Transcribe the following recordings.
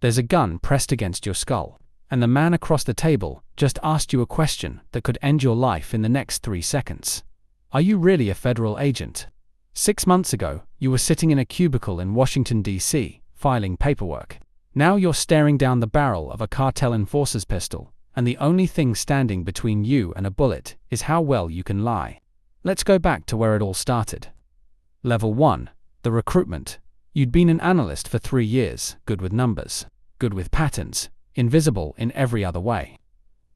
There's a gun pressed against your skull, and the man across the table just asked you a question that could end your life in the next 3 seconds. Are you really a federal agent? 6 months ago, you were sitting in a cubicle in Washington, D.C., filing paperwork. Now you're staring down the barrel of a cartel enforcer's pistol, and the only thing standing between you and a bullet is how well you can lie. Let's go back to where it all started. Level 1. The recruitment. You'd been an analyst for 3 years, good with numbers, good with patterns, invisible in every other way.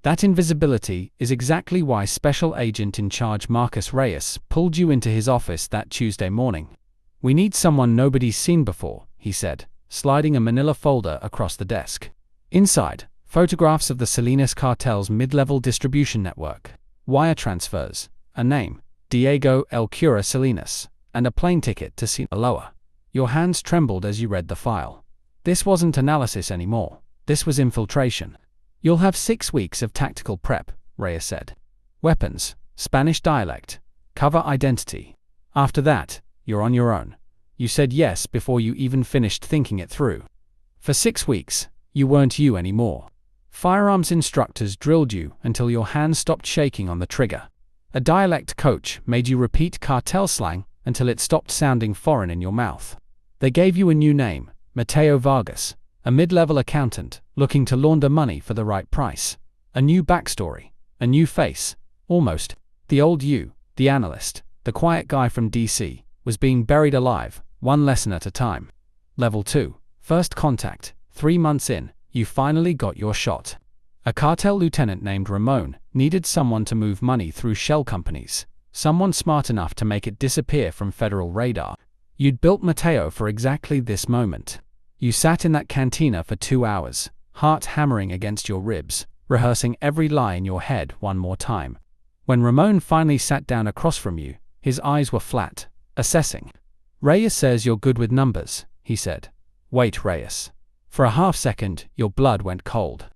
That invisibility is exactly why Special Agent in Charge Marcus Reyes pulled you into his office that Tuesday morning. "We need someone nobody's seen before," he said, sliding a manila folder across the desk. Inside, photographs of the Salinas cartel's mid-level distribution network, wire transfers, a name, Diego El Cura Salinas, and a plane ticket to Sinaloa. Your hands trembled as you read the file. This wasn't analysis anymore. This was infiltration. "You'll have 6 weeks of tactical prep," Reyes said. "Weapons, Spanish dialect, cover identity. After that, you're on your own." You said yes before you even finished thinking it through. For 6 weeks, you weren't you anymore. Firearms instructors drilled you until your hands stopped shaking on the trigger. A dialect coach made you repeat cartel slang until it stopped sounding foreign in your mouth. They gave you a new name, Mateo Vargas, a mid-level accountant looking to launder money for the right price. A new backstory, a new face, almost. The old you, the analyst, the quiet guy from DC, was being buried alive, one lesson at a time. Level 2. First contact. 3 months in, you finally got your shot. A cartel lieutenant named Ramon needed someone to move money through shell companies, someone smart enough to make it disappear from federal radar. You'd built Mateo for exactly this moment. You sat in that cantina for 2 hours, heart hammering against your ribs, rehearsing every lie in your head one more time. When Ramon finally sat down across from you, his eyes were flat, assessing. "Reyes says you're good with numbers," he said. "Wait, Reyes." For a half second, your blood went cold.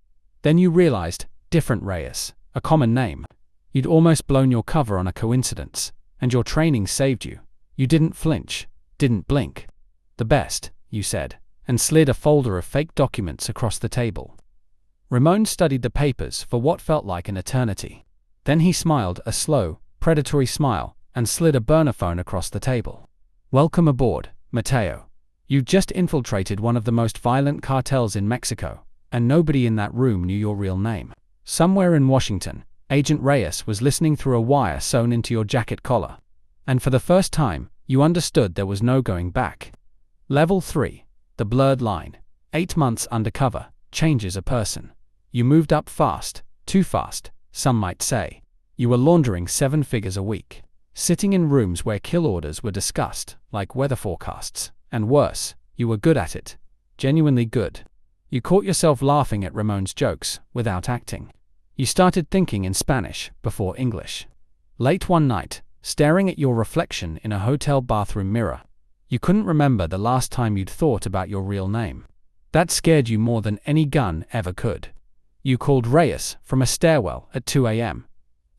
Then you realized, different Reyes, a common name. You'd almost blown your cover on a coincidence, and your training saved you. You didn't flinch, didn't blink. "The best," you said, and slid a folder of fake documents across the table. Ramon studied the papers for what felt like an eternity. Then he smiled a slow, predatory smile and slid a burner phone across the table. "Welcome aboard, Mateo. You'd just infiltrated one of the most violent cartels in Mexico, and nobody in that room knew your real name." Somewhere in Washington, Agent Reyes was listening through a wire sewn into your jacket collar. And for the first time, you understood there was no going back. Level 3. The blurred line. 8 months undercover changes a person. You moved up fast, too fast, some might say. You were laundering 7 figures a week, sitting in rooms where kill orders were discussed, like weather forecasts, and worse, you were good at it. Genuinely good. You caught yourself laughing at Ramon's jokes, without acting. You started thinking in Spanish, before English. Late one night, staring at your reflection in a hotel bathroom mirror, you couldn't remember the last time you'd thought about your real name. That scared you more than any gun ever could. You called Reyes from a stairwell at 2 a.m.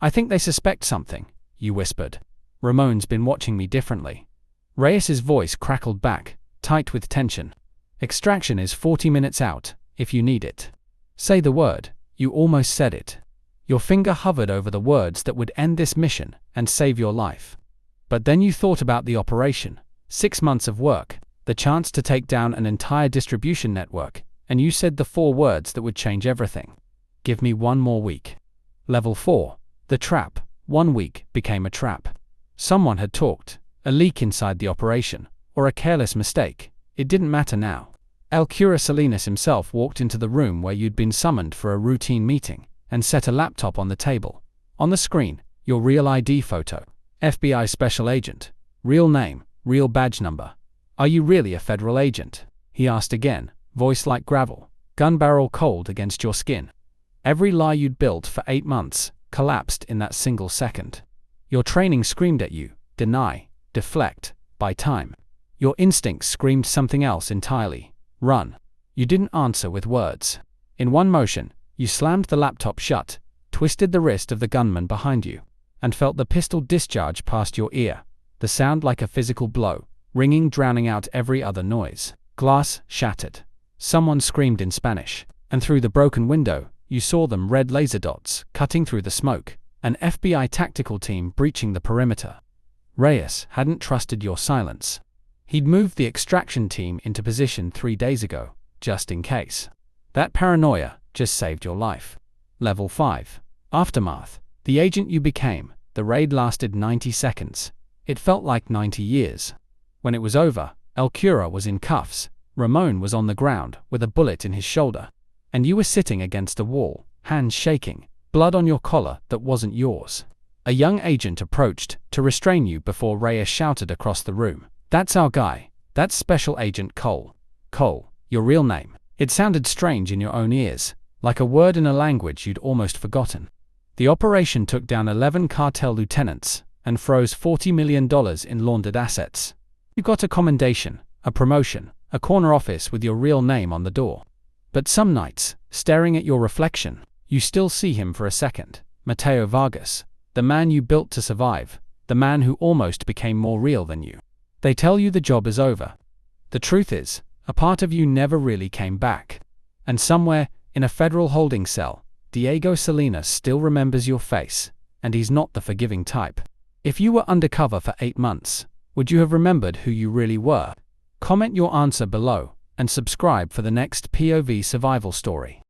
"I think they suspect something," you whispered. "Ramon's been watching me differently." Reyes's voice crackled back, tight with tension. "Extraction is 40 minutes out, if you need it." "Say the word." You almost said it. Your finger hovered over the words that would end this mission and save your life. But then you thought about the operation. 6 months of work, the chance to take down an entire distribution network, and you said the 4 words that would change everything. "Give me 1 more week." Level 4. The trap. 1 week became a trap. Someone had talked, a leak inside the operation, or a careless mistake. It didn't matter now. El Cura Salinas himself walked into the room where you'd been summoned for a routine meeting, and set a laptop on the table. On the screen, your real ID photo. FBI Special Agent. Real name, real badge number. "Are you really a federal agent?" he asked again, voice like gravel, gun barrel cold against your skin. Every lie you'd built for 8 months collapsed in that single second. Your training screamed at you, deny, deflect, buy time. Your instincts screamed something else entirely, run. You didn't answer with words. In one motion, you slammed the laptop shut, twisted the wrist of the gunman behind you, and felt the pistol discharge past your ear, the sound like a physical blow, ringing, drowning out every other noise. Glass shattered. someone screamed in Spanish, and through the broken window, you saw them red laser dots cutting through the smoke, an FBI tactical team breaching the perimeter. Reyes hadn't trusted your silence. He'd moved the extraction team into position 3 days ago, just in case. That paranoia just saved your life. Level 5. Aftermath. The agent you became. The raid lasted 90 seconds. It felt like 90 years. When it was over, El Cura was in cuffs, Ramon was on the ground with a bullet in his shoulder, and you were sitting against a wall, hands shaking, blood on your collar that wasn't yours. A young agent approached to restrain you before Reyes shouted across the room, "That's our guy. That's Special Agent Cole." Cole, your real name. It sounded strange in your own ears, like a word in a language you'd almost forgotten. The operation took down 11 cartel lieutenants and froze $40 million in laundered assets. You got a commendation, a promotion, a corner office with your real name on the door. But some nights, staring at your reflection, you still see him for a second. Mateo Vargas, the man you built to survive, the man who almost became more real than you. They tell you the job is over. The truth is, a part of you never really came back. And somewhere, in a federal holding cell, Diego Salinas still remembers your face, and he's not the forgiving type. If you were undercover for 8 months, would you have remembered who you really were? Comment your answer below, and subscribe for the next POV survival story.